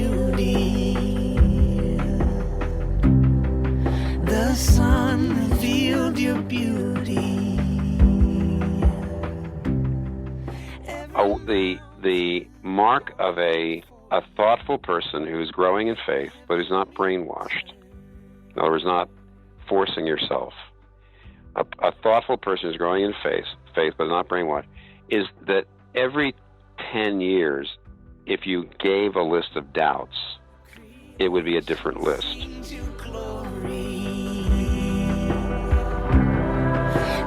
beauty. The sun revealed your beauty. The mark of a thoughtful person who's growing in faith, but who's not brainwashed. In other words, not forcing yourself. A thoughtful person who's growing in faith, but not brainwashed, is that every 10 years, if you gave a list of doubts, it would be a different list.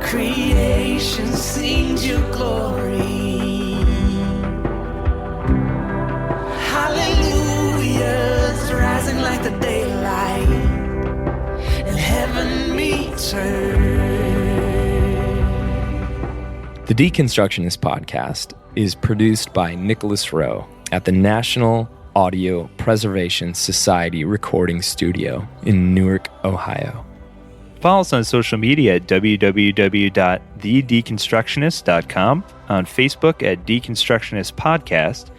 Creation sings your glory. Hallelujah's rising like the daylight, and heaven meets earth. The Deconstructionist podcast is produced by Nicholas Rowe at the National Audio Preservation Society Recording Studio in Newark, Ohio. Follow us on social media at www.thedeconstructionist.com, on Facebook at Deconstructionist Podcast,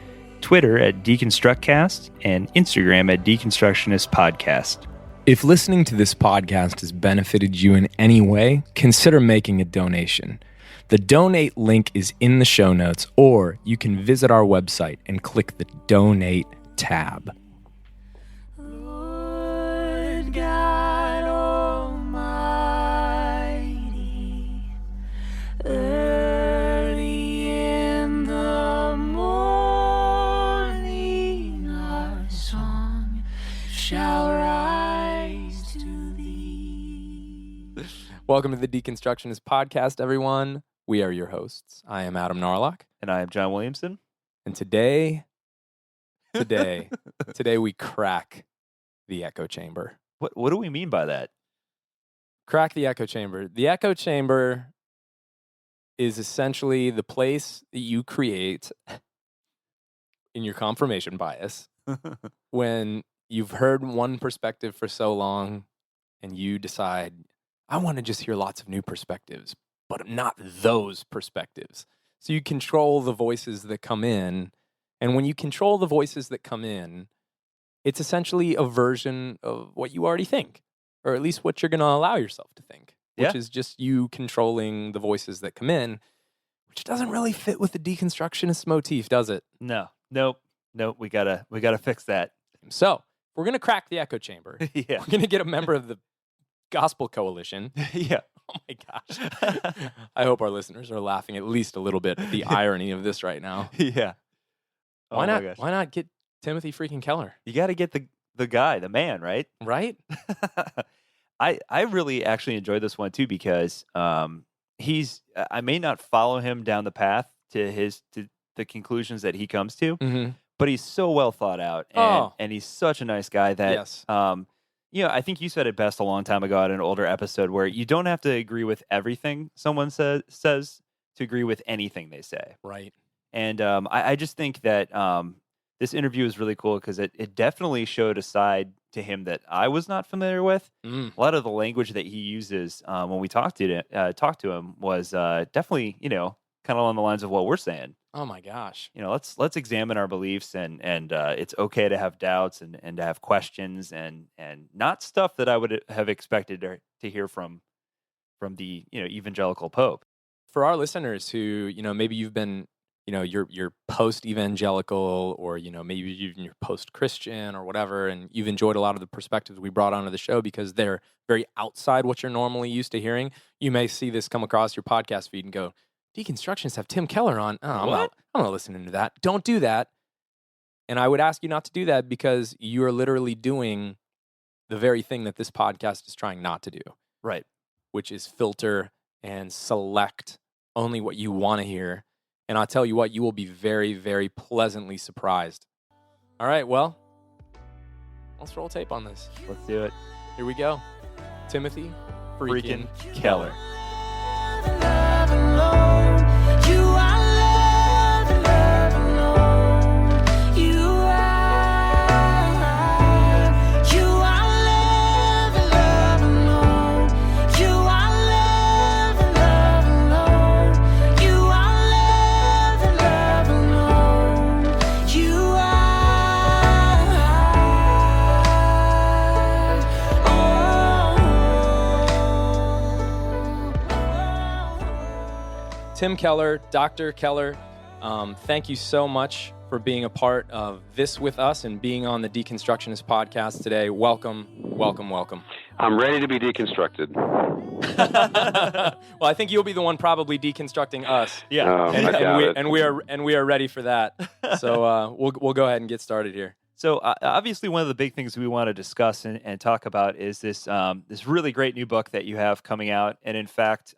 Twitter at DeconstructCast, and Instagram at Deconstructionist Podcast. If listening to this podcast has benefited you in any way, consider making a donation. The donate link is in the show notes, or you can visit our website and click the donate tab. Lord God Almighty, early in the morning our song shall rise to thee. Welcome to the Deconstructionist podcast, everyone. We are your hosts. I am Adam Narlock. And I am John Williamson. And today we crack the echo chamber. What do we mean by that? Crack the echo chamber. The echo chamber is essentially the place that you create in your confirmation bias when you've heard one perspective for so long and you decide, I want to just hear lots of new perspectives, but not those perspectives. So you control the voices that come in. And when you control the voices that come in, it's essentially a version of what you already think, or at least what you're going to allow yourself to think, which is just you controlling the voices that come in, which doesn't really fit with the deconstructionist motif, does it? Nope. We gotta fix that. So we're going to crack the echo chamber. Yeah. We're going to get a member of the Gospel Coalition. Yeah. Oh my gosh. I hope our listeners are laughing at least a little bit at the irony of this right now. Yeah. Why not get Timothy freaking Keller? You got to get the guy, the man, right? Right? I really actually enjoyed this one too because I may not follow him down the path to the conclusions that he comes to, but he's so well thought out and he's such a nice guy that yes. I think you said it best a long time ago at an older episode where you don't have to agree with everything someone says to agree with anything they say. Right. And I just think that this interview is really cool because it definitely showed a side to him that I was not familiar with. A lot of the language that he uses when we talked to him was definitely, kind of along the lines of what we're saying. Oh my gosh. Let's examine our beliefs and it's okay to have doubts and to have questions and not stuff that I would have expected to hear from the evangelical Pope. For our listeners who, maybe you've been, you're post-evangelical or, maybe you're post-Christian or whatever, and you've enjoyed a lot of the perspectives we brought onto the show because they're very outside what you're normally used to hearing. You may see this come across your podcast feed and go, Deconstructionists have Tim Keller on. I'm not listening to that. Don't do that. And I would ask you not to do that because you are literally doing the very thing that this podcast is trying not to do. Right. Which is filter and select only what you want to hear. And I'll tell you what, you will be very, very pleasantly surprised. All right, well, let's roll tape on this. Let's do it. Here we go. Timothy freaking Keller. Love alone. You are love, love alone. You are love, love alone. You are love, love alone. You are love, love alone. You are Tim Keller, Dr. Keller, thank you so much for being a part of this with us and being on the Deconstructionist podcast today. Welcome, welcome, welcome. I'm ready to be deconstructed. Well, I think you'll be the one probably deconstructing us. Yeah. I doubt it. and we are ready for that. So we'll go ahead and get started here. So obviously, one of the big things we want to discuss and talk about is this this really great new book that you have coming out. And in fact,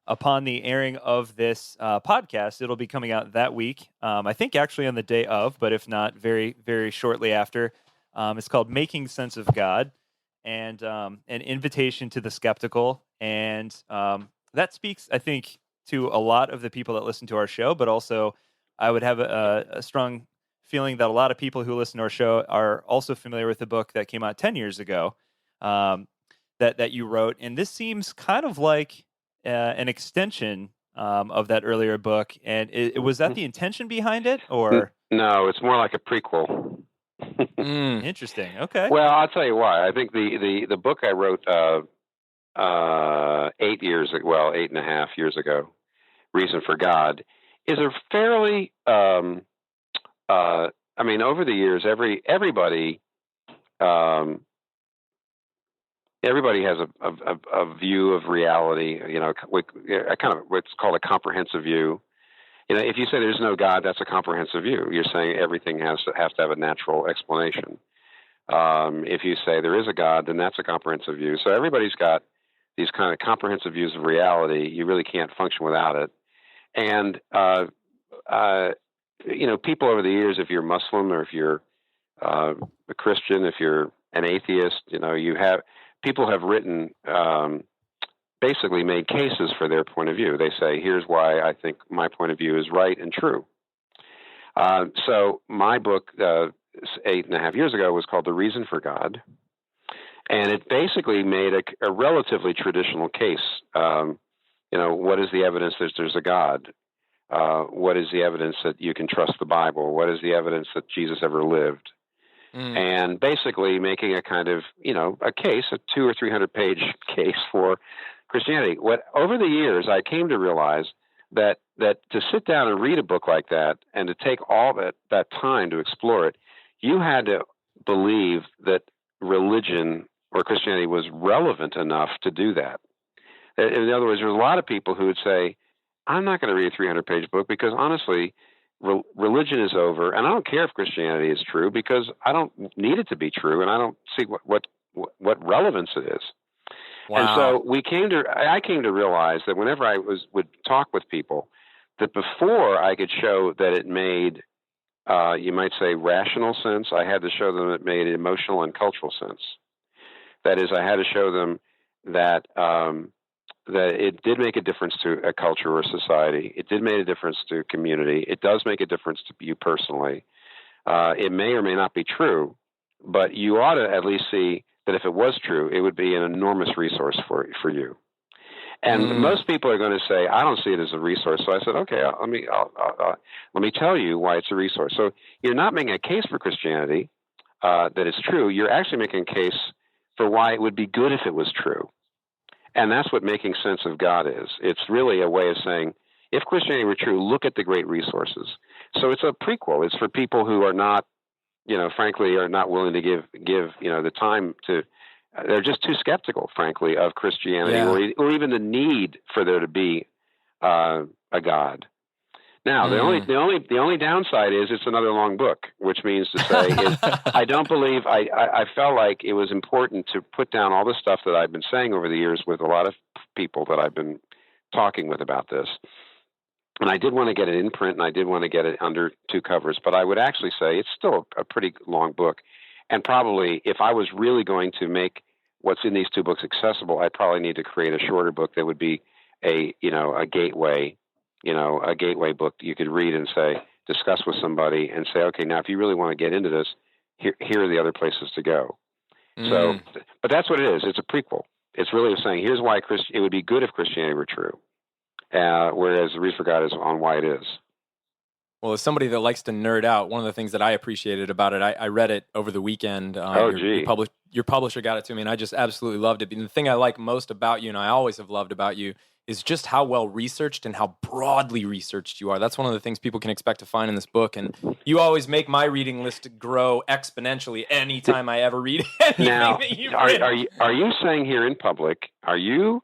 upon the airing of this podcast, it'll be coming out that week. I think actually on the day of, but if not, very, very shortly after. It's called Making Sense of God, and an invitation to the skeptical. And that speaks, I think, to a lot of the people that listen to our show, but also I would have a strong feeling that a lot of people who listen to our show are also familiar with the book that came out 10 years ago that you wrote. And this seems kind of like an extension of that earlier book. And was that the intention behind it, or? No, it's more like a prequel. Interesting. Okay. Well, I'll tell you why. I think the book I wrote 8.5 years ago, Reason for God, is a fairly I mean, over the years, everybody has a view of reality. You know, a kind of what's called a comprehensive view. You know, if you say there's no God, that's a comprehensive view. You're saying everything has to have a natural explanation. If you say there is a God, then that's a comprehensive view. So everybody's got these kind of comprehensive views of reality. You really can't function without it. And you know, people over the years, if you're Muslim or if you're a Christian, if you're an atheist, you know, people have written, basically made cases for their point of view. They say, here's why I think my point of view is right and true. So my book, 8.5 years ago, was called The Reason for God. And it basically made a relatively traditional case. You know, what is the evidence that there's a God? What is the evidence that you can trust the Bible? What is the evidence that Jesus ever lived? And basically making a kind of, you know, a case, a 200 or 300 page case for Christianity. Over the years, I came to realize that to sit down and read a book like that and to take all that time to explore it, you had to believe that religion or Christianity was relevant enough to do that. In other words, there's a lot of people who would say, I'm not going to read a 300-page book because, honestly, religion is over, and I don't care if Christianity is true because I don't need it to be true, and I don't see what relevance it is. Wow. And so I came to realize that whenever I would talk with people, that before I could show that it made, you might say, rational sense, I had to show them it made emotional and cultural sense. That is, I had to show them that it did make a difference to a culture or society. It did make a difference to community. It does make a difference to you personally. It may or may not be true, but you ought to at least see that if it was true, it would be an enormous resource for you. And most people are going to say, I don't see it as a resource. So I said, okay, let me tell you why it's a resource. So you're not making a case for Christianity that it's true. You're actually making a case for why it would be good if it was true. And that's what making sense of God is. It's really a way of saying, if Christianity were true, look at the great resources. So it's a prequel. It's for people who are not, you know, frankly, are not willing to give you know, the time to. They're just too skeptical, frankly, of Christianity, or even the need for there to be a God. Now, the only downside is it's another long book, which means to say is I don't believe I felt like it was important to put down all the stuff that I've been saying over the years with a lot of people that I've been talking with about this. And I did want to get it in print, and I did want to get it under 2 covers, but I would actually say it's still a pretty long book. And probably if I was really going to make what's in these 2 books accessible, I'd probably need to create a shorter book that would be a gateway book you could read and say, discuss with somebody and say, okay, now if you really want to get into this, here are the other places to go. So, but that's what it is. It's a prequel. It's really saying, here's why it would be good if Christianity were true. Whereas The Reason for God is on why it is. Well, as somebody that likes to nerd out, one of the things that I appreciated about it, I read it over the weekend. Your publisher got it to me, and I just absolutely loved it. And the thing I like most about you, and I always have loved about you, is just how well researched and how broadly researched you are. That's one of the things people can expect to find in this book. And you always make my reading list grow exponentially anytime I ever read anything Now, that you've are written. are you saying here in public? Are you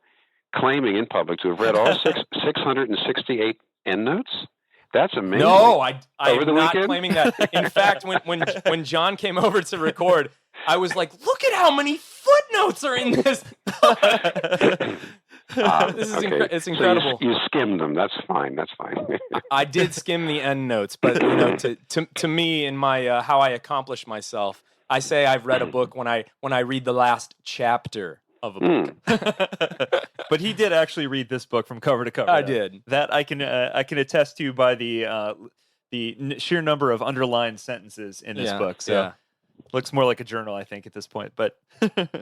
claiming in public to have read all 668 endnotes? That's amazing. No, I Over am the not weekend? claiming that. In fact, when John came over to record, I was like, look at how many footnotes are in this. This is okay. it's incredible. So you skimmed them. That's fine. That's fine. I did skim the end notes, but to me, in my how I accomplish myself, I say I've read a book when I read the last chapter of a book. But he did actually read this book from cover to cover. I did. That I can attest to by the sheer number of underlined sentences in this book. So looks more like a journal, I think, at this point. But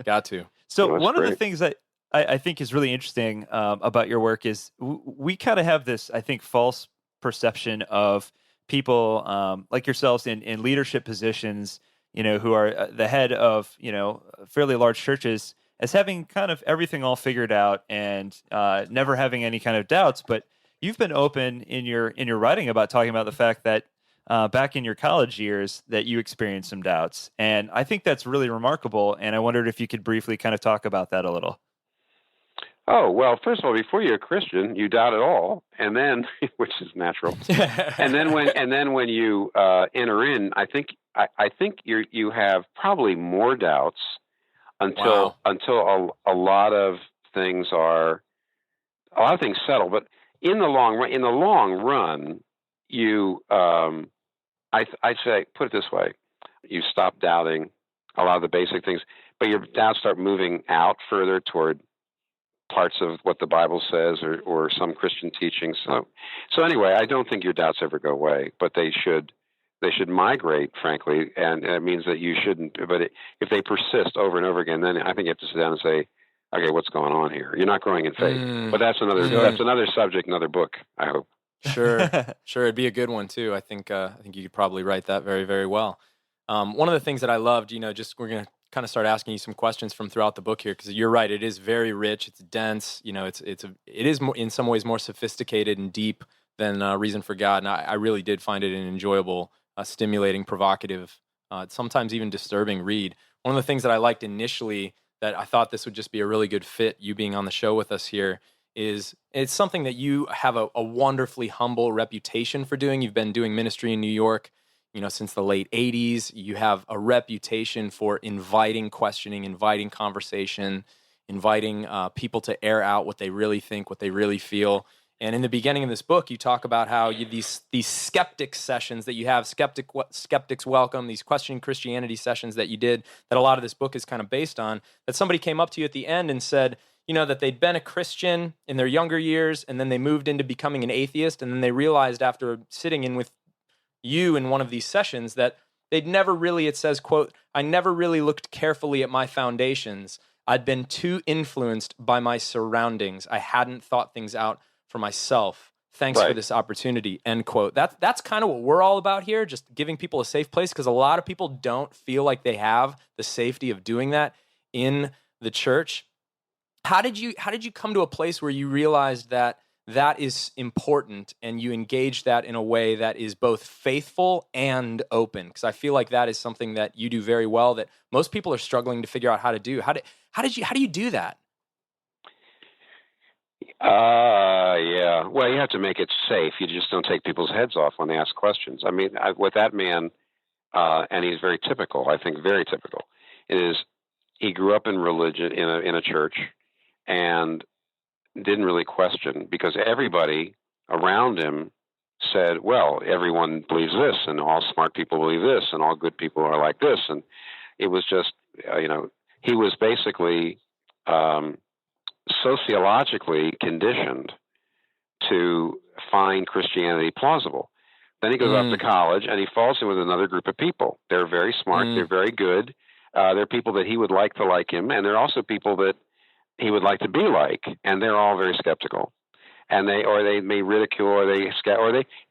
got to. So Well, one great. of the things that I think is really interesting about your work is we kind of have this, I think, false perception of people like yourselves in leadership positions, who are the head of, fairly large churches, as having kind of everything all figured out and never having any kind of doubts. But you've been open in your writing about talking about the fact that back in your college years that you experienced some doubts. And I think that's really remarkable. And I wondered if you could briefly kind of talk about that a little. Oh, well, first of all, before you're a Christian, you doubt it all, and then, which is natural, and then when you enter in, I think you have probably more doubts until a lot of things settle. But in the long run, you I'd say, put it this way, you stop doubting a lot of the basic things, but your doubts start moving out further toward parts of what the Bible says or some Christian teachings. So anyway, I don't think your doubts ever go away, but they should migrate, frankly, and it means that you shouldn't. But if they persist over and over again, then I think you have to sit down and say, okay, what's going on here? You're not growing in faith. But that's another subject, another book, I hope. Sure. It'd be a good one too. I think you could probably write that very, very well. One of the things that I loved, we're going to kind of start asking you some questions from throughout the book here, because you're right, it is very rich, it's dense, it is more, in some ways more sophisticated and deep than Reason for God, and I really did find it an enjoyable, stimulating, provocative, sometimes even disturbing read. One of the things that I liked initially that I thought this would just be a really good fit, you being on the show with us here, is it's something that you have a wonderfully humble reputation for doing. You've been doing ministry in New York since the late 80s. You have a reputation for inviting questioning, inviting conversation, inviting people to air out what they really think, what they really feel. And in the beginning of this book, you talk about how these skeptic sessions that you have, Skeptics Welcome, these questioning Christianity sessions that you did, that a lot of this book is kind of based on, that somebody came up to you at the end and said, that they'd been a Christian in their younger years, and then they moved into becoming an atheist, and then they realized after sitting in with you in one of these sessions that they'd never really, it says, quote, I never really looked carefully at my foundations. I'd been too influenced by my surroundings. I hadn't thought things out for myself. Thanks for this opportunity, end quote. That's kind of what we're all about here, just giving people a safe place, because a lot of people don't feel like they have the safety of doing that in the church. How did you come to a place where you realized that is important and you engage that in a way that is both faithful and open? Because I feel like that is something that you do very well that most people are struggling to figure out how to do. How do you do that? Yeah. Well, you have to make it safe. You just don't take people's heads off when they ask questions. I mean, with that man, and he's very typical, I think very typical, is he grew up in religion, in a church, and didn't really question, because everybody around him said, well, everyone believes this, and all smart people believe this, and all good people are like this. And it was just, he was basically sociologically conditioned to find Christianity plausible. Then he goes off to college, and he falls in with another group of people. They're very smart. They're very good. They're people that he would like to like him, and they're also people that he would like to be like, and they're all very skeptical. and they may ridicule, or they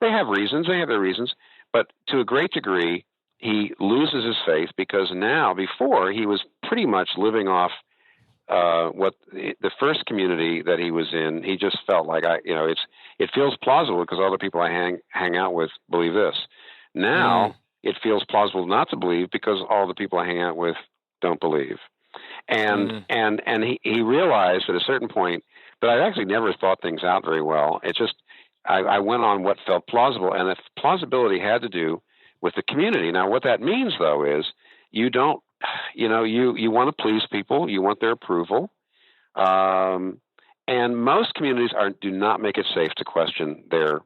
have reasons. They have their reasons, but to a great degree, he loses his faith because now, before, he was pretty much living off what the first community that he was in. He just felt like it feels plausible because all the people I hang out with believe this. Now it feels plausible not to believe because all the people I hang out with don't believe. And he realized at a certain point that I actually never thought things out very well. It's just I went on what felt plausible, and the plausibility had to do with the community. Now, what that means, though, is you don't, you want to please people, you want their approval, and most communities do not make it safe to question their.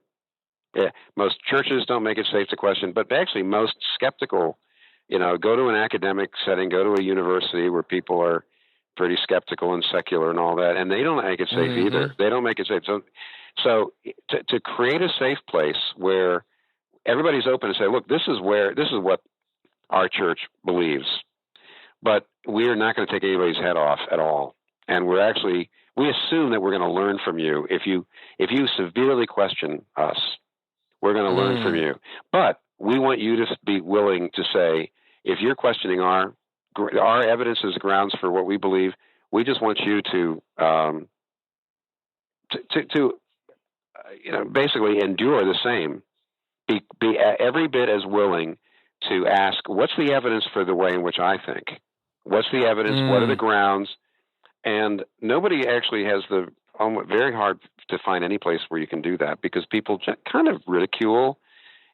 Most churches don't make it safe to question, but actually most skeptical, go to an academic setting, go to a university where people are pretty skeptical and secular and all that, and they don't make it safe either. They don't make it safe. So to create a safe place where everybody's open to say, look, this is what our church believes, but we are not going to take anybody's head off at all. And we assume that we're going to learn from you. If you severely question us, we're going to learn from you. But we want you to be willing to say, if you're questioning our evidence as grounds for what we believe, we just want you to basically endure the same. Be every bit as willing to ask, what's the evidence for the way in which I think? What's the evidence? What are the grounds? And nobody actually has very hard to find any place where you can do that, because people kind of ridicule,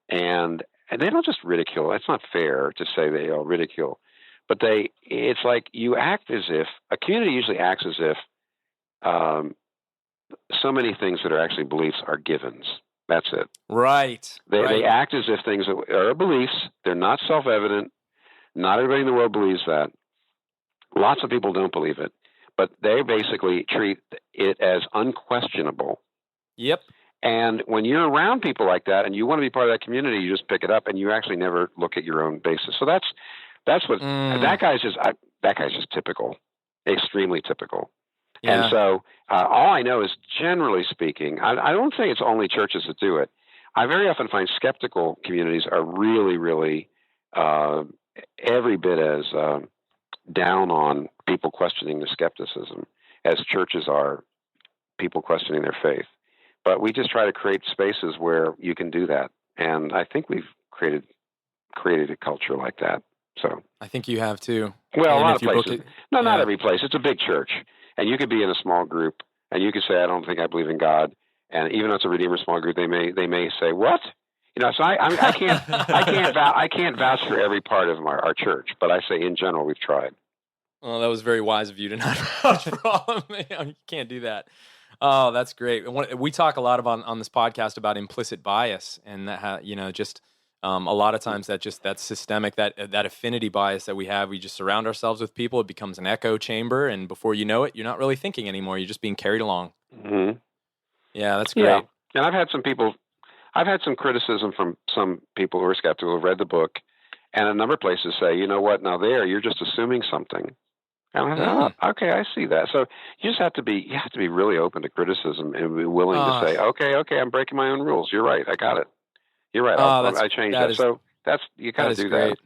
and they don't just ridicule. It's not fair to say they all ridicule, but it's like you act as if a community usually acts as if so many things that are actually beliefs are givens. That's it. Right. They act as if things are beliefs. They're not self-evident. Not everybody in the world believes that. Lots of people don't believe it, but they basically treat it as unquestionable. Yep. And when you're around people like that and you want to be part of that community, you just pick it up and you actually never look at your own basis. So that's what that guy's just typical, extremely typical. Yeah. And so all I know is, generally speaking, I don't think it's only churches that do it. I very often find skeptical communities are really, really every bit as down on people questioning the skepticism as churches are people questioning their faith. But we just try to create spaces where you can do that. And I think we've created a culture like that. So I think you have too. Well, a lot of places. Not every place. It's a big church. And you could be in a small group, and you could say, "I don't think I believe in God." And even though it's a Redeemer small group, they may say, "What?" So I can't vouch for every part of our church, but I say in general we've tried. Well, that was very wise of you to not vouch for all of me. You can't do that. Oh, that's great. We talk a lot about on this podcast about implicit bias, and that just. A lot of times that systemic, that affinity bias that we have, we just surround ourselves with people. It becomes an echo chamber, and before you know it, you're not really thinking anymore. You're just being carried along. Mm-hmm. Yeah, that's great. Yeah. And I've had some criticism from some people who are skeptical who have read the book, and a number of places say, you know what, now you're just assuming something. And I said, oh, okay, I see that. So you just have to be really open to criticism and be willing to say, okay, I'm breaking my own rules. You're right. I got it. You're right. I changed that. So you kind of do that.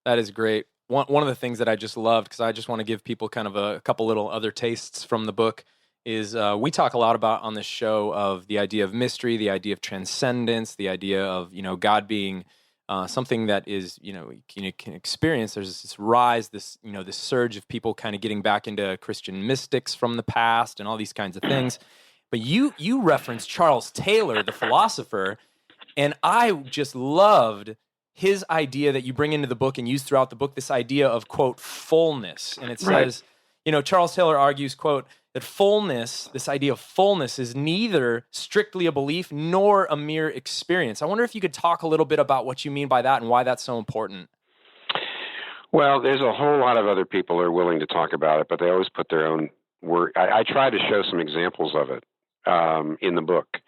That is great. One of the things that I just loved, because I just want to give people kind of a couple little other tastes from the book, is we talk a lot about on this show of the idea of mystery, the idea of transcendence, the idea of God being something that is you can experience. There's this rise, this this surge of people kind of getting back into Christian mystics from the past and all these kinds of things. But you referenced Charles Taylor, the philosopher. And I just loved his idea that you bring into the book and use throughout the book, this idea of, quote, fullness. And it says, Charles Taylor argues, quote, that fullness, this idea of fullness, is neither strictly a belief nor a mere experience. I wonder if you could talk a little bit about what you mean by that and why that's so important. Well, there's a whole lot of other people who are willing to talk about it, but they always put their own word. I try to show some examples of it in the book.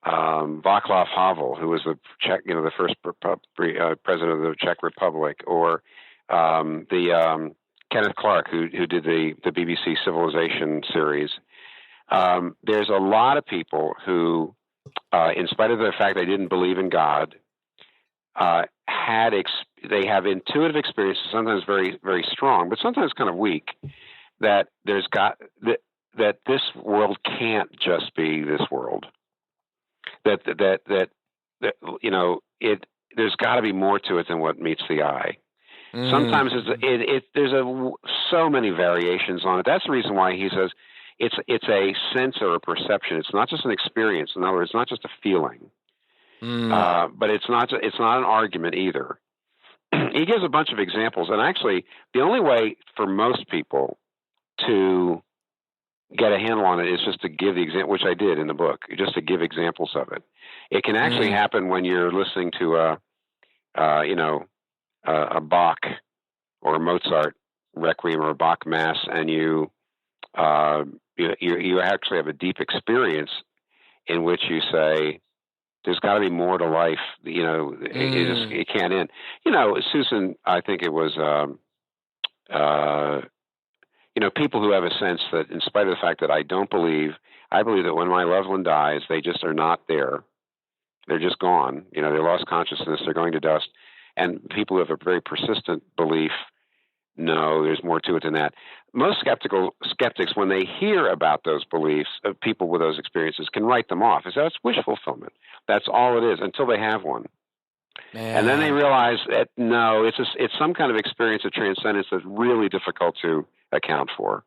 Václav Havel, who was the first president of the Czech Republic, or the Kenneth Clark, who did the BBC Civilization series. there's a lot of people who, in spite of the fact they didn't believe in God, they have intuitive experiences, sometimes very, very strong, but sometimes kind of weak, that that this world can't just be this world. That there's got to be more to it than what meets the eye. Sometimes there's so many variations on it. That's the reason why he says it's a sense or a perception. It's not just an experience. In other words, it's not just a feeling. But it's not an argument either. He gives a bunch of examples, and actually, the only way for most people to get a handle on it is just to give the example, which I did in the book, just to give examples of it. It can actually happen when you're listening to a Bach or a Mozart requiem or a Bach mass, and you actually have a deep experience in which you say, there's got to be more to life. It can't end. Susan, I think it was, people who have a sense that in spite of the fact that I believe that when my loved one dies, they just are not there. They're just gone. They lost consciousness. They're going to dust. And people who have a very persistent belief, no, there's more to it than that. Most skeptics, when they hear about those beliefs of people with those experiences, can write them off. That's wish fulfillment. That's all it is until they have one. Man. And then they realize that, no, it's some kind of experience of transcendence that's really difficult to account for.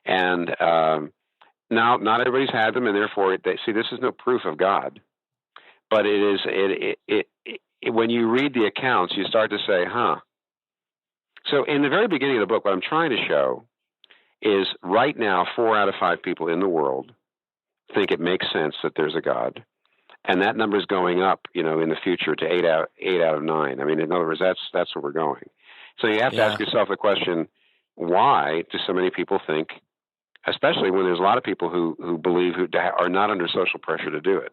And now, not everybody's had them, and therefore, this is no proof of God. But it is. When you read the accounts, you start to say, huh. So in the very beginning of the book, what I'm trying to show is right now 4 out of 5 people in the world think it makes sense that there's a God. And that number is going up, in the future to 8 out of 9. I mean, in other words, that's where we're going. So you have to ask yourself the question, why do so many people think, especially when there's a lot of people who believe who are not under social pressure to do it.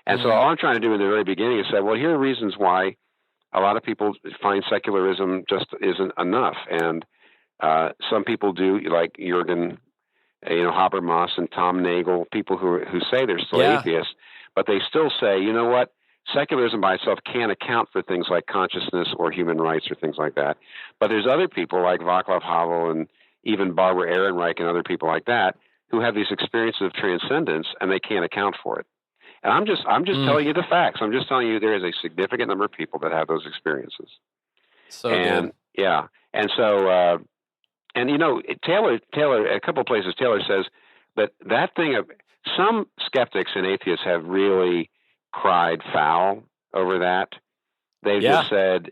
And so all I'm trying to do in the very beginning is say, well, here are reasons why a lot of people find secularism just isn't enough. And some people do, like Jürgen Habermas and Tom Nagel, people who say they're still atheists, but they still say, you know what, secularism by itself can't account for things like consciousness or human rights or things like that. But there's other people like Václav Havel and even Barbara Ehrenreich and other people like that who have these experiences of transcendence, and they can't account for it. And I'm just telling you the facts. I'm just telling you there is a significant number of people that have those experiences. So good. Yeah. And so, Taylor, a couple of places, Taylor says that thing of some skeptics and atheists have really cried foul over that. They've just said,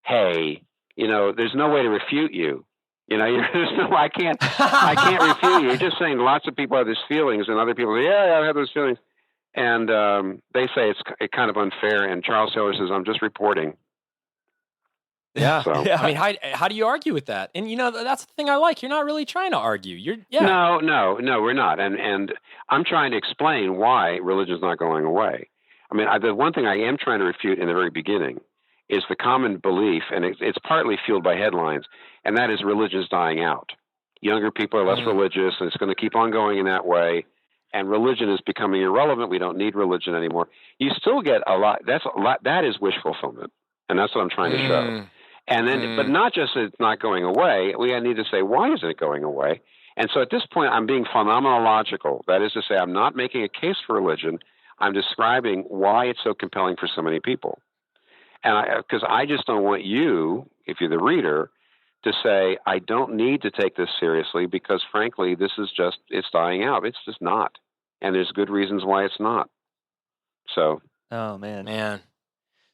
hey, there's no way to refute you. I can't refute you. You're just saying lots of people have these feelings, and other people say, yeah, I have those feelings. And they say it's kind of unfair. And Charles Taylor says, I'm just reporting. Yeah. So. I mean, how do you argue with that? And, that's the thing I like. You're not really trying to argue. No, we're not. And I'm trying to explain why religion's not going away. I mean, the one thing I am trying to refute in the very beginning is the common belief, and it's partly fueled by headlines, and that is religion's dying out. Younger people are less religious, and it's going to keep on going in that way. And religion is becoming irrelevant. We don't need religion anymore. You still get a lot. That is wish fulfillment, and that's what I'm trying to show. And then, but not just that it's not going away. We need to say, why isn't it going away? And so at this point, I'm being phenomenological. That is to say, I'm not making a case for religion. I'm describing why it's so compelling for so many people. And because I just don't want you, if you're the reader, to say, I don't need to take this seriously because, frankly, it's dying out. It's just not. And there's good reasons why it's not. So. Oh, man.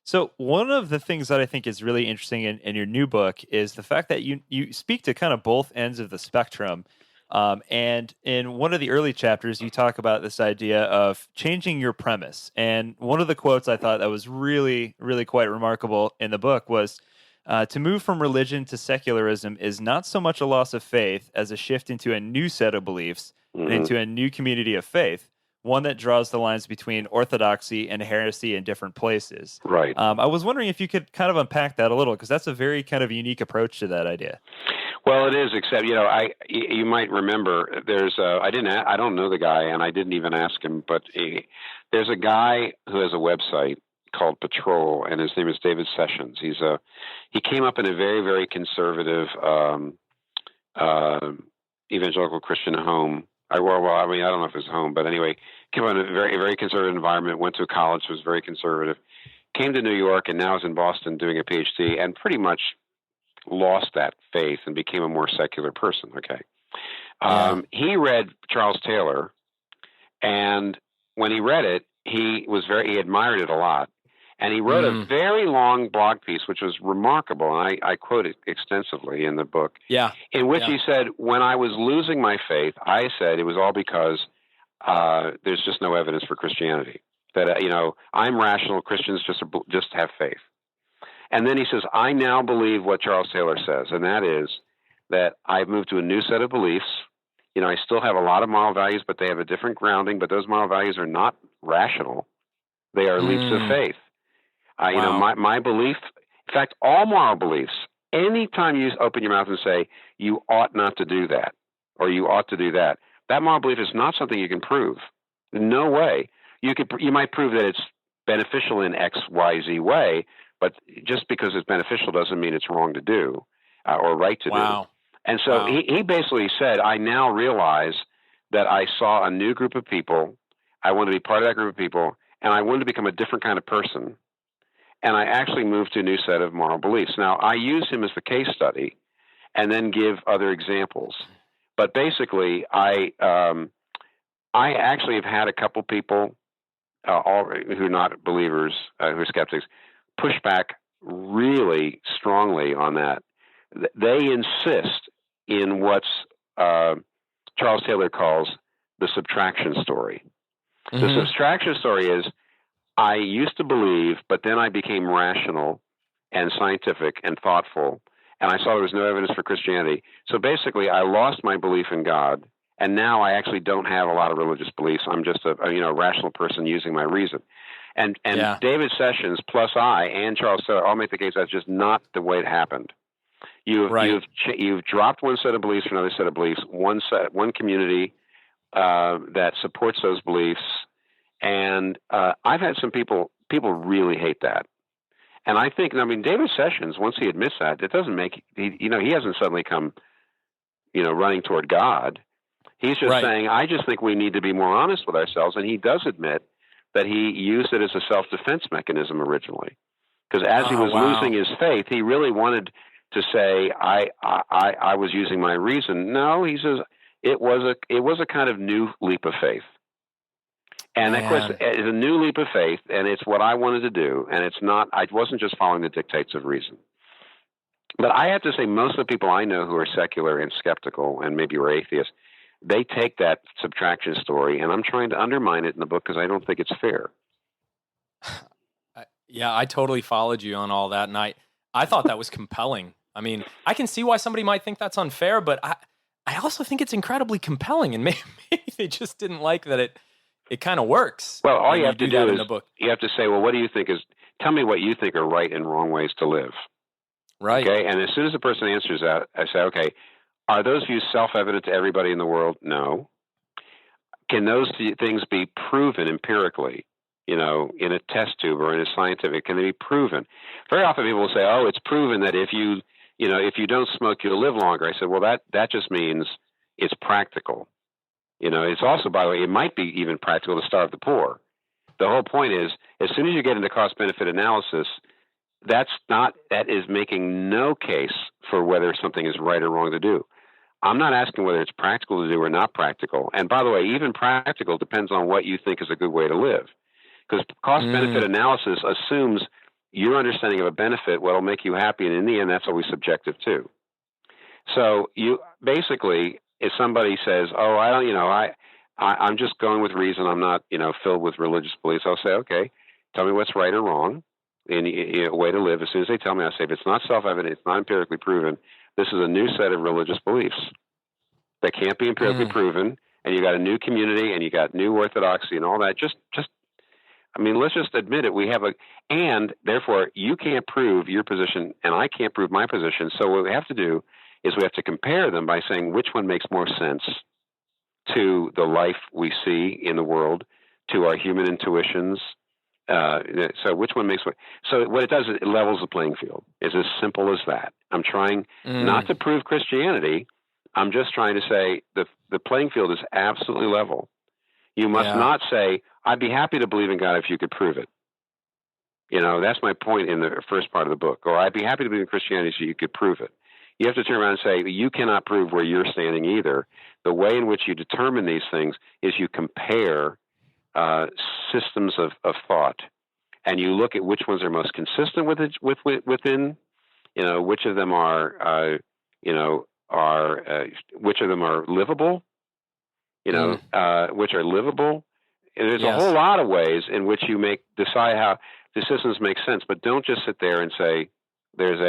So one of the things that I think is really interesting in your new book is the fact that you speak to kind of both ends of the spectrum. And in one of the early chapters, you talk about this idea of changing your premise. And one of the quotes I thought that was really, really quite remarkable in the book was, to move from religion to secularism is not so much a loss of faith as a shift into a new set of beliefs and into a new community of faith, one that draws the lines between orthodoxy and heresy in different places. Right. I was wondering if you could kind of unpack that a little, because that's a very kind of unique approach to that idea. Well, it is, except you might remember I don't know the guy, and I didn't even ask him, but there's a guy who has a website called Patrol, and his name is David Sessions. He came up in a very, very conservative evangelical Christian home. I don't know if it was home, but anyway, came up in a very, very conservative environment. Went to college, was very conservative. Came to New York, and now is in Boston doing a PhD, and pretty much lost that faith and became a more secular person. Okay. He read Charles Taylor, and when he read it, he admired it a lot. And he wrote a very long blog piece, which was remarkable. And I quote it extensively in the book. Yeah. In which he said, when I was losing my faith, I said it was all because there's just no evidence for Christianity. That, I'm rational. Christians just have faith. And then he says, I now believe what Charles Taylor says, and that is that I've moved to a new set of beliefs. I still have a lot of moral values, but they have a different grounding, but those moral values are not rational. They are leaps of faith. My belief, in fact, all moral beliefs, anytime you open your mouth and say, you ought not to do that, or you ought to do that, that moral belief is not something you can prove. No way. You might prove that it's beneficial in X, Y, Z way, but just because it's beneficial doesn't mean it's wrong to do or right to do. And so he basically said, I now realize that I saw a new group of people. I wanted to be part of that group of people, and I wanted to become a different kind of person. And I actually moved to a new set of moral beliefs. Now, I use him as the case study and then give other examples. But basically, I actually have had a couple people who are not believers, who are skeptics, push back really strongly on that. They insist in what's Charles Taylor calls the subtraction story. The subtraction story is, I used to believe, but then I became rational and scientific and thoughtful, and I saw there was no evidence for Christianity. So basically, I lost my belief in God, and now I actually don't have a lot of religious beliefs. I'm just a rational person using my reason. And David Sessions plus I and Charles Taylor all make the case that's just not the way it happened. You've dropped one set of beliefs for another set of beliefs, one community that supports those beliefs. And I've had some people really hate that. And I think, David Sessions, once he admits that, it doesn't make, he hasn't suddenly come, running toward God. He's just saying, I just think we need to be more honest with ourselves. And he does admit that he used it as a self-defense mechanism originally. Because as he was losing his faith, he really wanted to say, I was using my reason. No, he says, it was a kind of new leap of faith. And of course, it's a new leap of faith, and it's what I wanted to do. And I wasn't just following the dictates of reason. But I have to say, most of the people I know who are secular and skeptical and maybe are atheists, they take that subtraction story, and I'm trying to undermine it in the book because I don't think it's fair. Yeah, I totally followed you on all that, and I thought that was compelling. I mean, I can see why somebody might think that's unfair, but I also think it's incredibly compelling, and maybe they just didn't like that it kind of works. Well, all you have to do is you have to say, well, what do you think tell me what you think are right and wrong ways to live. Right. Okay. And as soon as the person answers that, I say, okay, are those views self-evident to everybody in the world? No. Can those things be proven empirically, in a test tube or in a scientific, can they be proven? Very often people will say, oh, it's proven that if you don't smoke, you'll live longer. I said, well, that just means it's practical. It's also, by the way, it might be even practical to starve the poor. The whole point is, as soon as you get into cost-benefit analysis, that is making no case for whether something is right or wrong to do. I'm not asking whether it's practical to do or not practical. And by the way, even practical depends on what you think is a good way to live. Because cost-benefit analysis assumes your understanding of a benefit, what will make you happy, and in the end, that's always subjective too. So you basically, if somebody says, "Oh, I'm just going with reason. I'm not, filled with religious beliefs," I'll say, "Okay, tell me what's right or wrong in a way to live." As soon as they tell me, I say, "If it's not self-evident, it's not empirically proven, this is a new set of religious beliefs that can't be empirically proven, and you got a new community, and you got new orthodoxy, and all that. Let's just admit it. And therefore, you can't prove your position, and I can't prove my position. So what we have to do is we have to compare them by saying which one makes more sense to the life we see in the world, to our human intuitions. So which one makes what? So what it does is it levels the playing field. It's as simple as that. I'm trying not to prove Christianity. I'm just trying to say the playing field is absolutely level. You must not say, I'd be happy to believe in God if you could prove it. That's my point in the first part of the book. Or I'd be happy to believe in Christianity so you could prove it. You have to turn around and say, you cannot prove where you're standing either. The way in which you determine these things is you compare systems of thought, and you look at which ones are most consistent within, which of them are, which of them are livable, which are livable. And there's a whole lot of ways in which you decide how the systems make sense, but don't just sit there and say there's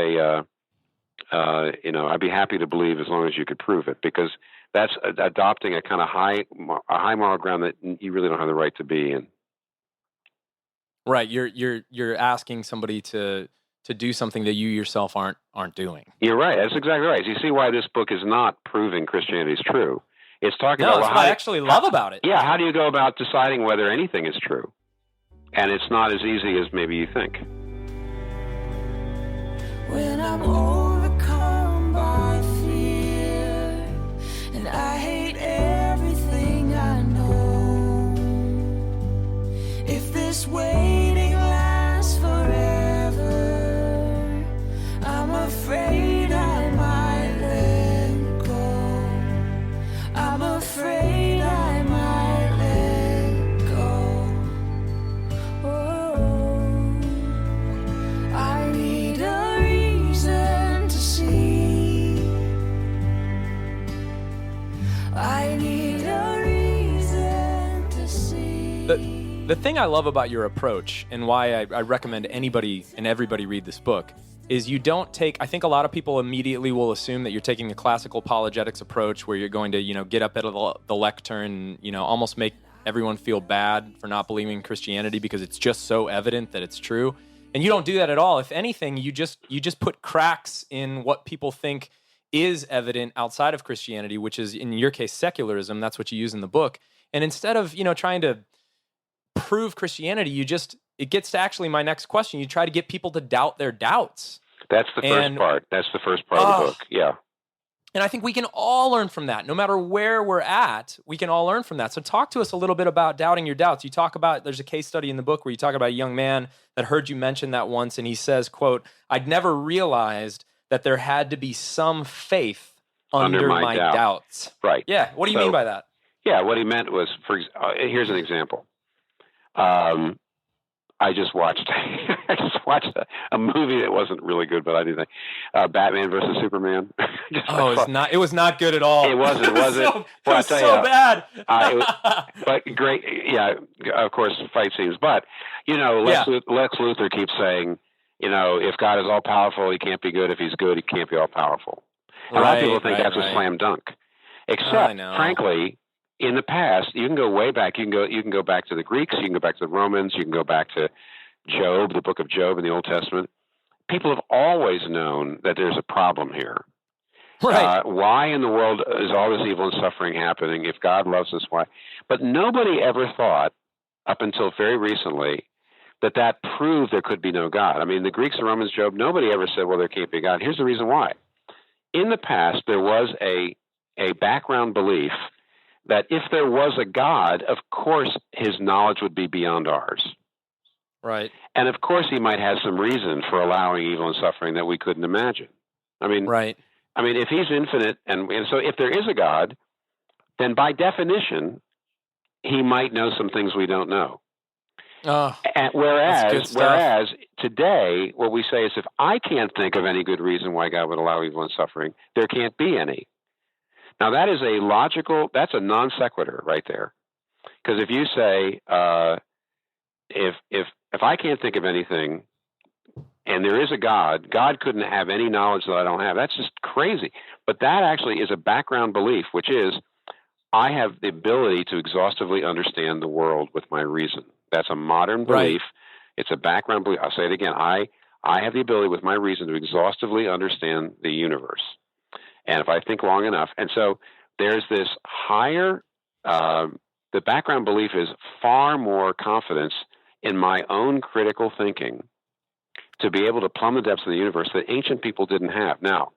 I'd be happy to believe as long as you could prove it, because that's adopting a kind of high moral ground that you really don't have the right to be in. Right, you're asking somebody to do something that you yourself aren't doing. You're right. That's exactly right. You see why this book is not proving Christianity is true. It's talking about that's what I actually love about it. Yeah, how do you go about deciding whether anything is true? And it's not as easy as maybe you think. When I'm overcome by fear and I hate everything I know, if this waiting lasts forever, I'm afraid I might let go. I'm afraid I might let go. Oh, I need a reason to see. I need a reason to see. The thing I love about your approach, and why I recommend anybody and everybody read this book, is you don't take, I think a lot of people immediately will assume that you're taking the classical apologetics approach where you're going to, get up at the lectern and, almost make everyone feel bad for not believing in Christianity because it's just so evident that it's true. And you don't do that at all. If anything, you just put cracks in what people think is evident outside of Christianity, which is, in your case, secularism. That's what you use in the book. And instead of, trying to prove Christianity, it gets to actually my next question. You try to get people to doubt their doubts. That's the first part. That's the first part of the book. Yeah. And I think we can all learn from that. No matter where we're at, we can all learn from that. So talk to us a little bit about doubting your doubts. You talk about, there's a case study in the book where you talk about a young man that heard you mention that once, and he says, quote, "I'd never realized that there had to be some faith under my doubts." Right. Yeah. What do you mean by that? Yeah, what he meant was, here's an example. I just watched a movie that wasn't really good, but I do think Batman versus Superman. It was not good at all. It wasn't, was it? It was so bad. But great, yeah. Of course, fight scenes. But Lex Luthor keeps saying, if God is all powerful, he can't be good. If he's good, he can't be all powerful. And a lot of people think that's a slam dunk. Except, frankly, in the past, you can go way back. You can go back to the Greeks. You can go back to the Romans. You can go back to Job, the book of Job in the Old Testament. People have always known that there's a problem here. Right. Why in the world is all this evil and suffering happening? If God loves us, why? But nobody ever thought, up until very recently, that proved there could be no God. I mean, the Greeks, the Romans, Job, nobody ever said, well, there can't be a God. Here's the reason why. In the past, there was a background belief that if there was a God, of course, his knowledge would be beyond ours. Right. And of course, he might have some reason for allowing evil and suffering that we couldn't imagine. I mean, right. I mean, if he's infinite, and so if there is a God, then by definition, he might know some things we don't know. And whereas today, what we say is, if I can't think of any good reason why God would allow evil and suffering, there can't be any. Now, that is that's a non sequitur right there. Because if you say, if I can't think of anything and there is a God, God couldn't have any knowledge that I don't have. That's just crazy. But that actually is a background belief, which is, I have the ability to exhaustively understand the world with my reason. That's a modern belief. Right. It's a background belief. I'll say it again. I have the ability with my reason to exhaustively understand the universe. And if I think long enough, and so there's this higher, the background belief is far more confidence in my own critical thinking to be able to plumb the depths of the universe that ancient people didn't have. Now,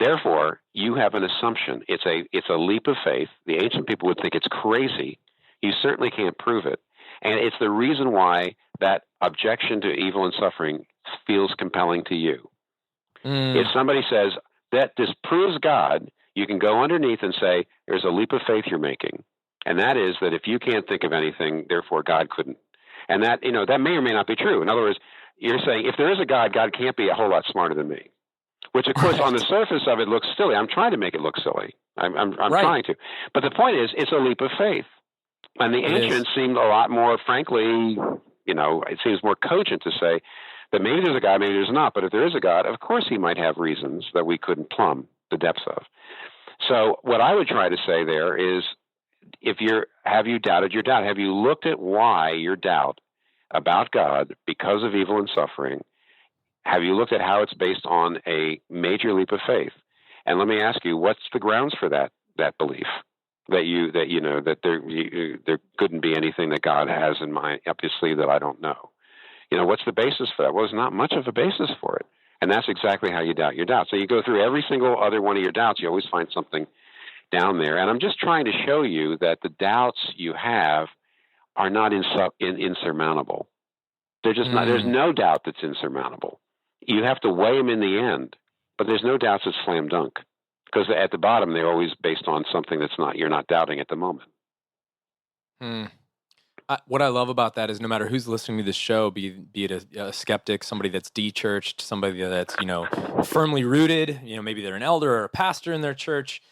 therefore, you have an assumption. It's a leap of faith. The ancient people would think it's crazy. You certainly can't prove it. And it's the reason why that objection to evil and suffering feels compelling to you. If somebody says that disproves God, you can go underneath and say, there's a leap of faith you're making. And that is that if you can't think of anything, therefore God couldn't. And that, that may or may not be true. In other words, you're saying if there is a God, God can't be a whole lot smarter than me. Which, of course, on the surface of it looks silly. I'm trying to make it look silly. I'm trying to. But the point is, it's a leap of faith. And the ancients seemed a lot more, frankly, it seems more cogent to say that maybe there's a God, maybe there's not. But if there is a God, of course he might have reasons that we couldn't plumb the depths of. So what I would try to say there is, have you doubted your doubt? Have you looked at why your doubt about God, because of evil and suffering, have you looked at how it's based on a major leap of faith? And let me ask you, what's the grounds for that belief that there couldn't be anything that God has in mind up his sleeve that I don't know? What's the basis for that? Well, there's not much of a basis for it, and that's exactly how you doubt your doubt. So you go through every single other one of your doubts, you always find something down there. And I'm just trying to show you that the doubts you have are not insurmountable. They're just not. There's no doubt that's insurmountable. You have to weigh them in the end, but there's no doubts that's slam dunk, because at the bottom they're always based on something you're not doubting at the moment. What I love about that is no matter who's listening to this show, be it a skeptic, somebody that's de-churched, somebody that's firmly rooted, maybe they're an elder or a pastor in their church,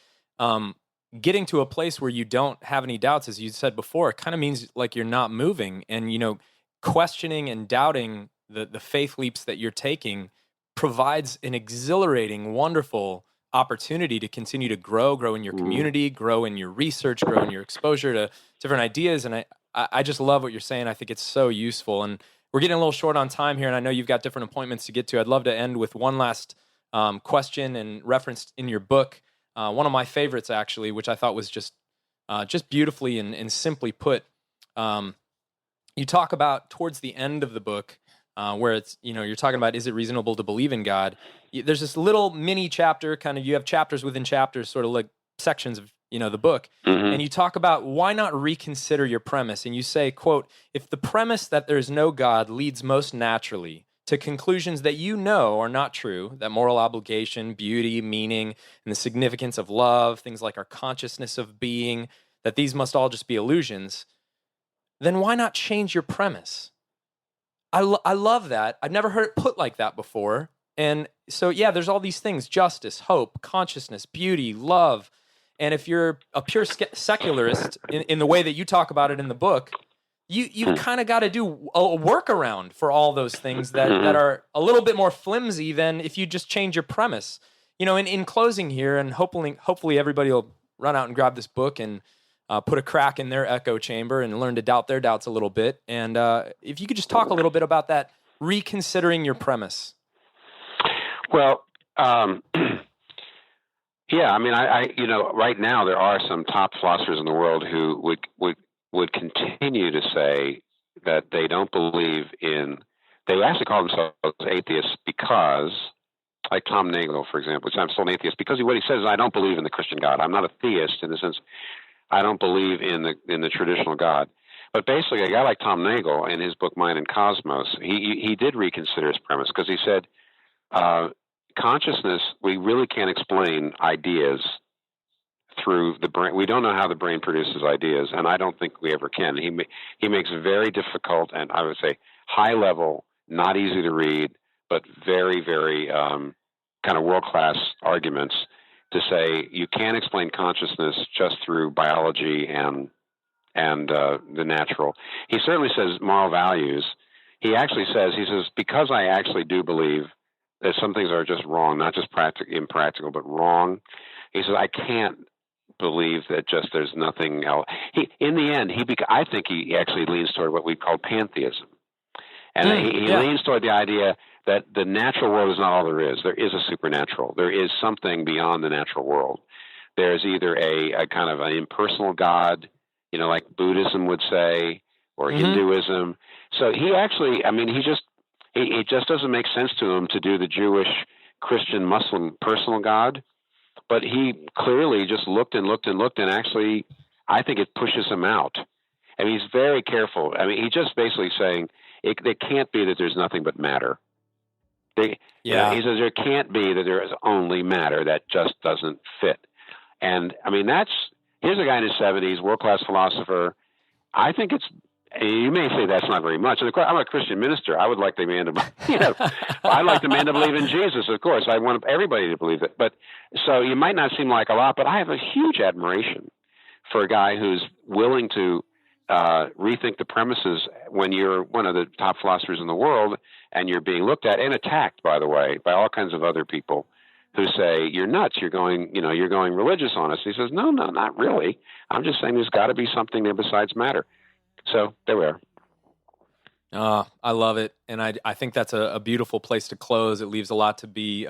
getting to a place where you don't have any doubts, as you said before, it kind of means like you're not moving, and questioning and doubting the faith leaps that you're taking provides an exhilarating, wonderful opportunity to continue to grow in your community, grow in your research, grow in your exposure to different ideas. And I just love what you're saying. I think it's so useful. And we're getting a little short on time here, and I know you've got different appointments to get to. I'd love to end with one last question and referenced in your book. One of my favorites, actually, which I thought was just beautifully and simply put. You talk about towards the end of the book, where it's you're talking about, is it reasonable to believe in God? There's this little mini chapter, kind of, you have chapters within chapters, sort of like sections of the book, and you talk about why not reconsider your premise, and you say, quote, if the premise that there is no God leads most naturally to conclusions that are not true, that moral obligation, beauty, meaning, and the significance of love, things like our consciousness of being, that these must all just be illusions, then why not change your premise? I love that. I've never heard it put like that before. And so, there's all these things: justice, hope, consciousness, beauty, love. And if you're a pure secularist in the way that you talk about it in the book, you've kind of got to do a workaround for all those things that are a little bit more flimsy than if you just change your premise. In closing here, and hopefully everybody will run out and grab this book and put a crack in their echo chamber and learn to doubt their doubts a little bit. And if you could just talk a little bit about that, reconsidering your premise. Well, yeah, I mean, I right now there are some top philosophers in the world who would continue to say that they don't believe in. They actually call themselves atheists because, like Tom Nagel, for example, which I'm still an atheist, because what he says is, I don't believe in the Christian God. I'm not a theist in the sense I don't believe in the traditional God. But basically, a guy like Tom Nagel, in his book Mind and Cosmos, he did reconsider his premise, because he said, consciousness, we really can't explain ideas through the brain. We don't know how the brain produces ideas, and I don't think we ever can. He makes very difficult, and I would say high level, not easy to read, but very, very kind of world-class arguments to say you can't explain consciousness just through biology and the natural. He certainly says moral values. He says, because I actually do believe that some things are just wrong, not just impractical, but wrong. He says, I can't believe that just there's nothing else. In the end, I think he actually leans toward what we call pantheism. And he leans toward the idea that the natural world is not all there is. There is a supernatural. There is something beyond the natural world. There's either a kind of an impersonal God, like Buddhism would say, or Hinduism. So he actually, it just doesn't make sense to him to do the Jewish, Christian, Muslim personal God. But he clearly just looked and looked and looked, and actually, I think it pushes him out. And he's very careful. He's just basically saying it can't be that there's nothing but matter. He says there can't be that there is only matter. That just doesn't fit. And here's a guy in his 70s, world-class philosopher. I think you may say that's not very much. And of course, I'm a Christian minister. I would like the man to, I'd like the man to believe in Jesus, of course. I want everybody to believe it. But so you might not seem like a lot, but I have a huge admiration for a guy who's willing to rethink the premises when you're one of the top philosophers in the world and you're being looked at and attacked, by the way, by all kinds of other people who say, you're nuts, you're going religious on us. He says, no, not really. I'm just saying there's got to be something there besides matter. So there we are. I love it. And I think that's a beautiful place to close. It leaves a lot to be,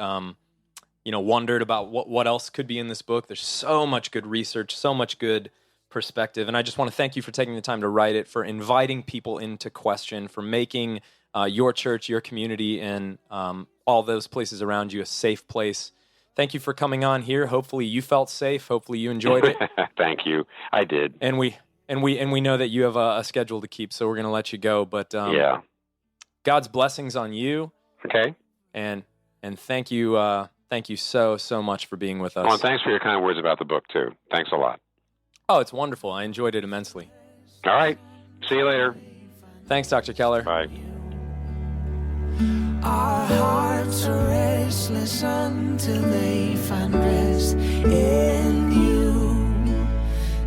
wondered about what else could be in this book. There's so much good research, so much good perspective. And I just want to thank you for taking the time to write it, for inviting people into question, for making your church, your community, and all those places around you a safe place. Thank you for coming on here. Hopefully you felt safe. Hopefully you enjoyed it. Thank you. I did. And we know that you have a schedule to keep, so we're going to let you go. But God's blessings on you. Okay. And thank you so much for being with us. Well, and thanks for your kind words about the book too. Thanks a lot. Oh, it's wonderful. I enjoyed it immensely. All right. See you later. Thanks, Dr. Keller. Bye. Our hearts are restless until they find rest in you.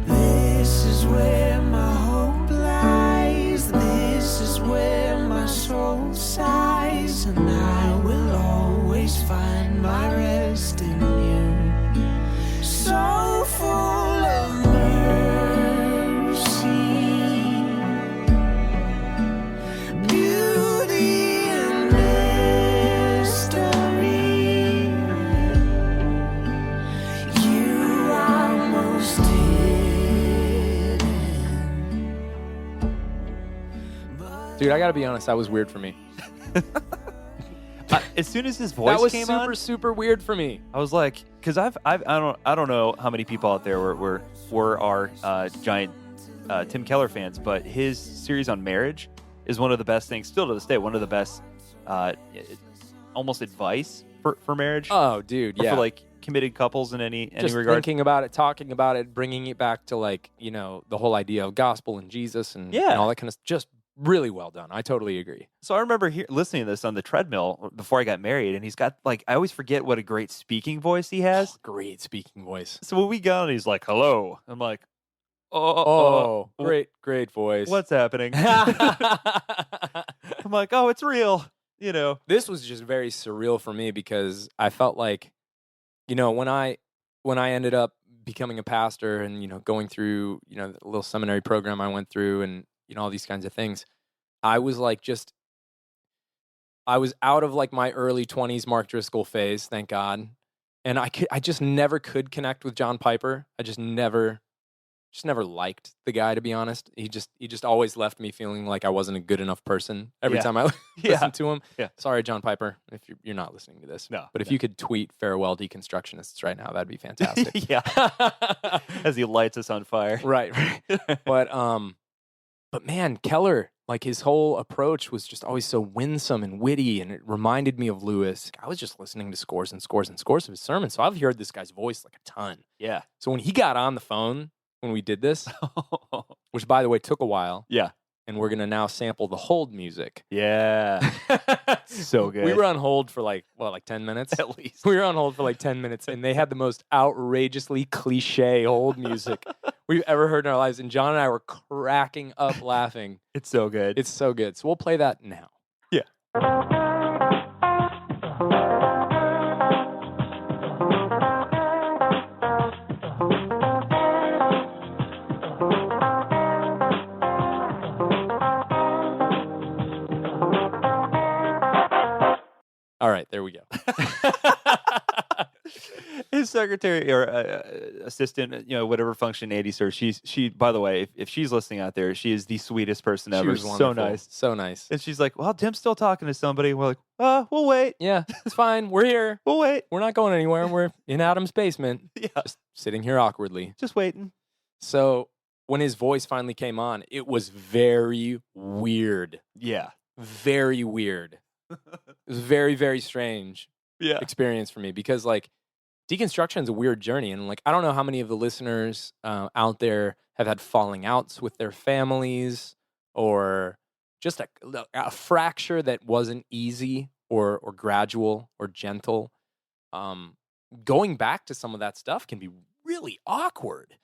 This is where my hope lies. This is where my soul sighs. And I will always find my rest in you. So full of mercy, beauty and mystery. You are most hidden. Dude, I got to be honest, that was weird for me. As soon as his voice That was came super, on, super weird for me. I was like, because I don't know how many people out there were our giant Tim Keller fans, but his series on marriage is one of the best things, still to this day, one of the best almost advice for marriage. Oh, dude, Or yeah. for like committed couples in any Just regard. thinking about it, talking about it, bringing it back to the whole idea of gospel and Jesus and all that kind of just really well done. I totally agree. So I remember listening to this on the treadmill before I got married, and he's got I always forget what a great speaking voice he has. Great speaking voice. So when we got on, he's like, "Hello." I'm like, Oh, great voice. What's happening?" I'm like, "Oh, it's real." This was just very surreal for me because I felt like, when I ended up becoming a pastor and, going through, the little seminary program I went through and, all these kinds of things, I was I was out of my early 20s Mark Driscoll phase, thank God. And I just never could connect with John Piper. I just never liked the guy, to be honest. He just always left me feeling like I wasn't a good enough person every time I listened to him. Yeah. Sorry, John Piper, if you're not listening to this. No. But if you could tweet farewell deconstructionists right now, that'd be fantastic. Yeah. As he lights us on fire. Right. But man, Keller, his whole approach was just always so winsome and witty, and it reminded me of Lewis. I was just listening to scores and scores and scores of his sermons, so I've heard this guy's voice a ton. Yeah. So when he got on the phone, when we did this, which by the way took a while, Yeah. and we're gonna now sample the hold music. Yeah. So good. We were on hold for 10 minutes At least. We were on hold for 10 minutes, and they had the most outrageously cliche hold music we've ever heard in our lives. And John and I were cracking up laughing. It's so good. It's so good. So we'll play that now. Yeah. There we go. His secretary or assistant, whatever function Andy serves, she. By the way, if she's listening out there, she is the sweetest person She ever. was So wonderful. nice, So nice. And she's like, "Well, Tim's still talking to somebody." We're like, we'll wait. Yeah, it's fine. We're here. We'll wait. We're not going anywhere. We're in Adam's basement. Yeah, Just sitting here awkwardly. just waiting. So when his voice finally came on, it was very weird. Yeah, Very weird. It was very, very strange yeah, experience for me because, like, deconstruction is a weird journey. And, like, I don't know how many of the listeners out there have had falling outs with their families or just a fracture that wasn't easy or gradual or gentle. Going back to some of that stuff can be really awkward.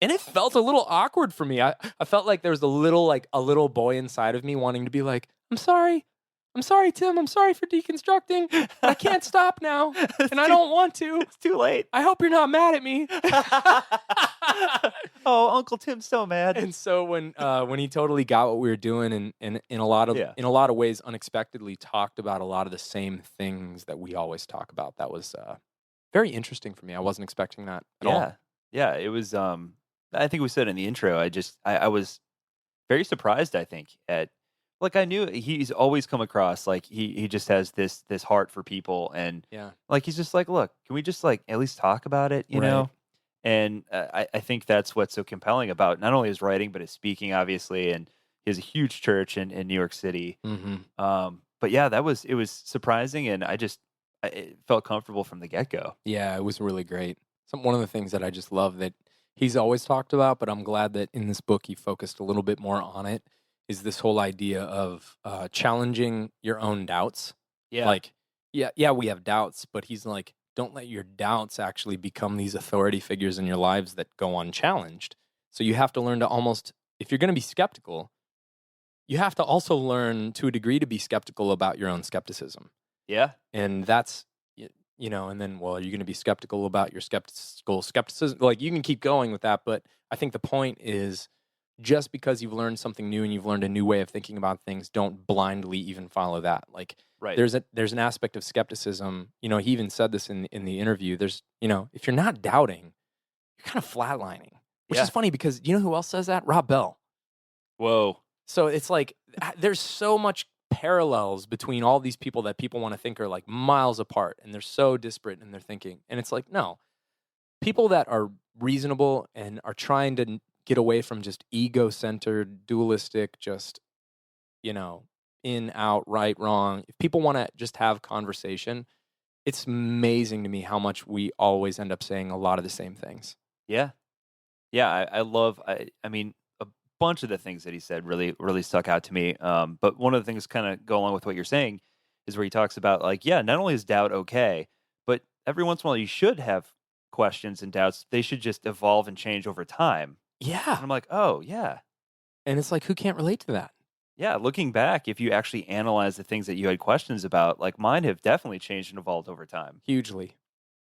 And it felt a little awkward for me. I felt like there was a little boy inside of me wanting to be like, I'm sorry, Tim. I'm sorry for deconstructing. But I can't stop now, and I don't want to. It's too late. I hope you're not mad at me. Oh, Uncle Tim's so mad. And so when he totally got what we were doing, and in a lot of ways unexpectedly talked about a lot of the same things that we always talk about, that was very interesting for me. I wasn't expecting that at all. Yeah, it was. I think we said in the intro. I was very surprised. I think at. Like I knew he's always come across like he just has this heart for people, and like he's just like, look, can we just like at least talk about it, you know? And I think that's what's so compelling about not only his writing but his speaking, obviously, and he has a huge church in New York City. Mm-hmm. But yeah, it was surprising, and it felt comfortable from the get go. Yeah, it was really great. One of the things that I just love that he's always talked about, but I'm glad that in this book he focused a little bit more on it, is this whole idea of challenging your own doubts. Yeah. Like, yeah, we have doubts, but he's like, don't let your doubts actually become these authority figures in your lives that go unchallenged. So you have to learn to almost, if you're going to be skeptical, you have to also learn to a degree to be skeptical about your own skepticism. Yeah. And that's, and then, well, are you going to be skeptical about your skepticism? Like, you can keep going with that, but I think the point is, just because you've learned something new and you've learned a new way of thinking about things, don't blindly even follow that. Like, there's an aspect of skepticism. He even said this in the interview. There's, if you're not doubting, you're kind of flatlining, which is funny because you know who else says that? Rob Bell. Whoa. So it's like there's so much parallels between all these people that people want to think are like miles apart, and they're so disparate in their thinking. And it's like, no, people that are reasonable and are trying to get away from just ego-centered, dualistic, just, in, out, right, wrong. If people want to just have conversation, it's amazing to me how much we always end up saying a lot of the same things. Yeah. Yeah, I mean, a bunch of the things that he said really, really stuck out to me. But one of the things kind of go along with what you're saying is where he talks about, like, not only is doubt okay, but every once in a while you should have questions and doubts. They should just evolve and change over time. Yeah. And I'm like, oh, yeah. And it's like, who can't relate to that? Yeah, looking back, if you actually analyze the things that you had questions about, like mine have definitely changed and evolved over time. Hugely.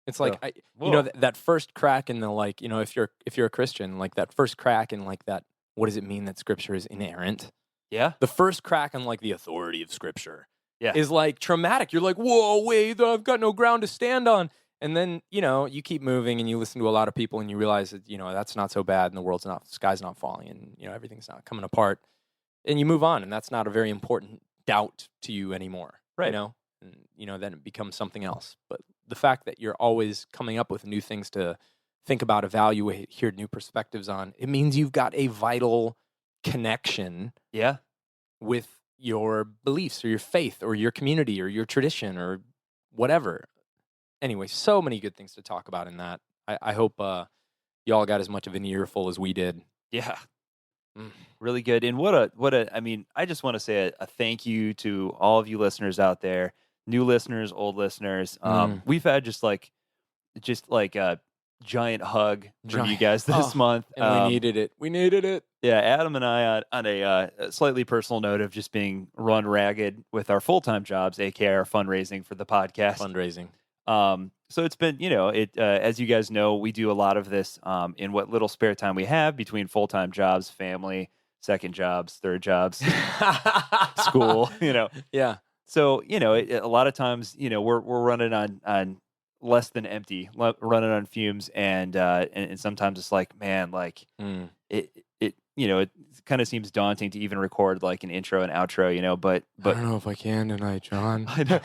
It's like, that first crack in the, like, if you're a Christian, like that first crack in like that, what does it mean that Scripture is inerrant? Yeah. The first crack in like the authority of Scripture is like traumatic. You're like, whoa, wait, I've got no ground to stand on. And then, you keep moving and you listen to a lot of people and you realize that, that's not so bad and the sky's not falling and, everything's not coming apart. And you move on, and that's not a very important doubt to you anymore. Right. And, then it becomes something else. But the fact that you're always coming up with new things to think about, evaluate, hear new perspectives on, it means you've got a vital connection with your beliefs or your faith or your community or your tradition or whatever. Anyway, so many good things to talk about in that. I hope y'all got as much of an earful as we did. Yeah. Really good. And I mean, I just want to say a thank you to all of you listeners out there, new listeners, old listeners. We've had just like a giant hug from you guys this month. And we needed it. Yeah, Adam and I on a slightly personal note of just being run ragged with our full-time jobs, aka our fundraising for the podcast. So it's been, as you guys know, we do a lot of this in what little spare time we have between full-time jobs, family, second jobs, third jobs, school, Yeah. So, a lot of times, we're running on less than empty, running on fumes, and sometimes it's like, man, like it kind of seems daunting to even record like an intro and outro, but I don't know if I can tonight, John. I know.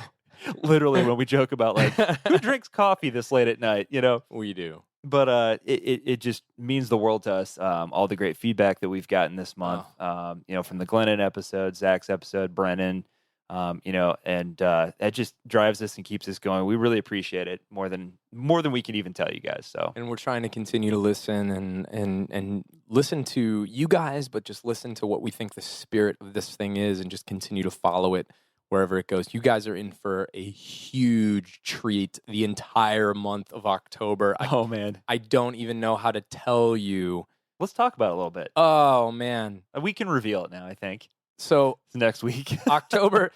Literally, when we joke about like who drinks coffee this late at night, We do. But it just means the world to us. All the great feedback that we've gotten this month, from the Glennon episode, Zach's episode, Brennan, and that just drives us and keeps us going. We really appreciate it more than we can even tell you guys. So, and we're trying to continue to listen and listen to you guys, but just listen to what we think the spirit of this thing is, and just continue to follow it wherever it goes. You guys are in for a huge treat the entire month of October. Oh man, I don't even know how to tell you. Let's talk about it a little bit. Oh man, we can reveal it now, I think. So it's next week, October.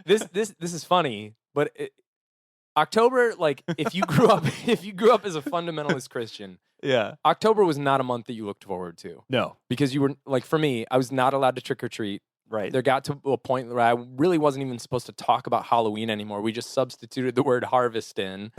This is funny, but October, like if you grew up as a fundamentalist Christian, yeah, October was not a month that you looked forward to. No, because you were like, for me, I was not allowed to trick or treat. Right. There got to a point where I really wasn't even supposed to talk about Halloween anymore. We just substituted the word harvest in.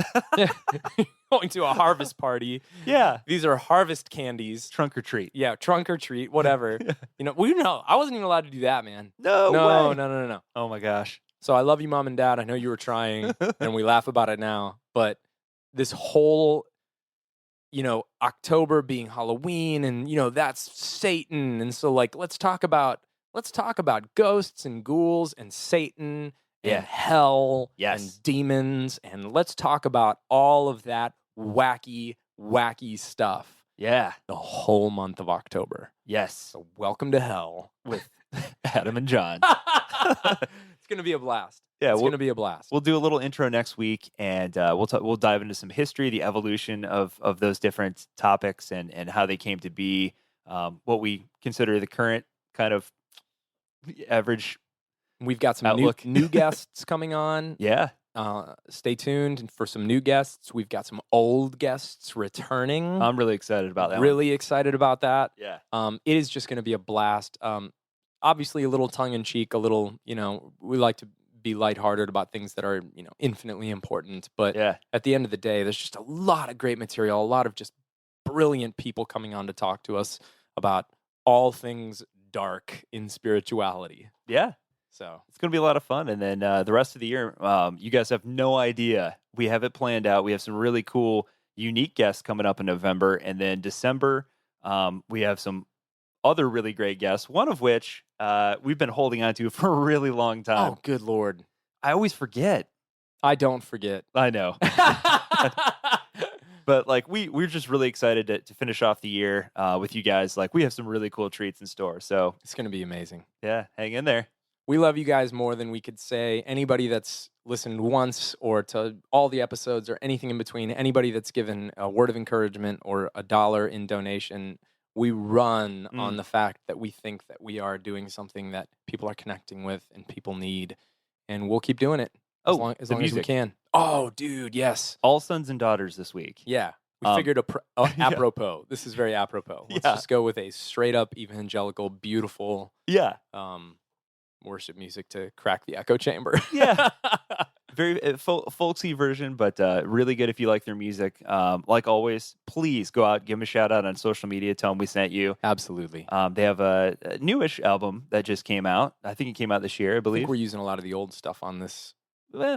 Going to a harvest party. Yeah. These are harvest candies. Trunk or treat. Yeah, trunk or treat, whatever. I wasn't even allowed to do that, man. No way. No. Oh my gosh. So I love you, Mom and Dad. I know you were trying, and we laugh about it now. But this whole, October being Halloween, and that's Satan, and so like let's talk about ghosts and ghouls and Satan and hell and demons, and let's talk about all of that wacky stuff. Yeah. The whole month of October. Yes. So welcome to hell with Adam and John. It's going to be a blast. Yeah, it's going to be a blast. We'll do a little intro next week, and we'll dive into some history, the evolution of those different topics, and how they came to be, what we consider the current kind of average. We've got some new guests coming on. Yeah. Stay tuned for some new guests. We've got some old guests returning. I'm really excited about that. Really excited about that. Yeah. It is just going to be a blast. Obviously a little tongue in cheek, a little, we like to be lighthearted about things that are, infinitely important. But at the end of the day, there's just a lot of great material, a lot of just brilliant people coming on to talk to us about all things dark in spirituality. Yeah. So it's going to be a lot of fun. And then the rest of the year, you guys have no idea. We have it planned out. We have some really cool, unique guests coming up in November. And then December, we have some other really great guests, one of which we've been holding on to for a really long time. Oh, good Lord. I always forget. I don't forget. I know. But like we're just really excited to finish off the year with you guys. Like we have some really cool treats in store. So it's going to be amazing. Yeah, hang in there. We love you guys more than we could say. Anybody that's listened once or to all the episodes or anything in between, anybody that's given a word of encouragement or $1 in donation, we run on the fact that we think that we are doing something that people are connecting with and people need. And we'll keep doing it as long as we can. Oh, dude, yes. All sons and daughters this week. Yeah. We figured apropos. This is very apropos. Let's just go with a straight up evangelical, beautiful worship music to crack the echo chamber. Yeah. Very folksy version, but really good if you like their music. Like always, please go out, give them a shout out on social media. Tell them we sent you. Absolutely. They have a newish album that just came out. I think it came out this year, I believe. I think we're using a lot of the old stuff on this.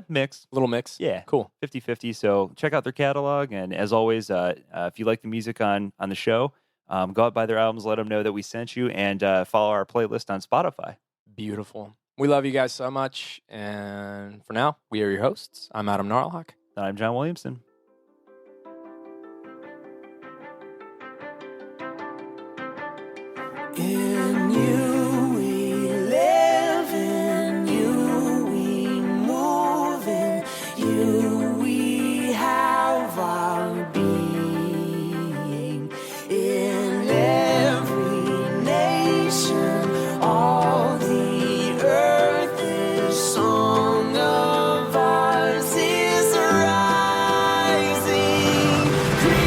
Mix. Little mix. Yeah. Cool. 50-50. So check out their catalog. And as always, if you like the music on the show, go out, buy their albums, let them know that we sent you, and follow our playlist on Spotify. Beautiful. We love you guys so much. And for now, we are your hosts. I'm Adam Narlhawk. And I'm John Williamson. In you we live, in you we move, in you we have our being. In every nation, all the earth is song of ours is rising. Creation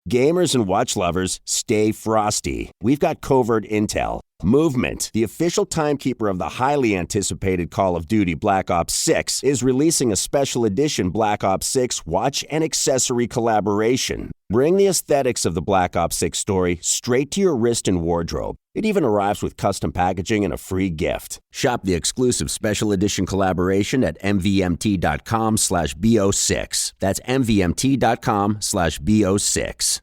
Gamers and watch lovers, stay frosty. We've got covert intel. Movement, the official timekeeper of the highly anticipated Call of Duty Black Ops 6, is releasing a special edition Black Ops 6 watch and accessory collaboration. Bring the aesthetics of the Black Ops 6 story straight to your wrist and wardrobe. It even arrives with custom packaging and a free gift. Shop the exclusive special edition collaboration at mvmt.com/bo6. That's mvmt.com/bo6.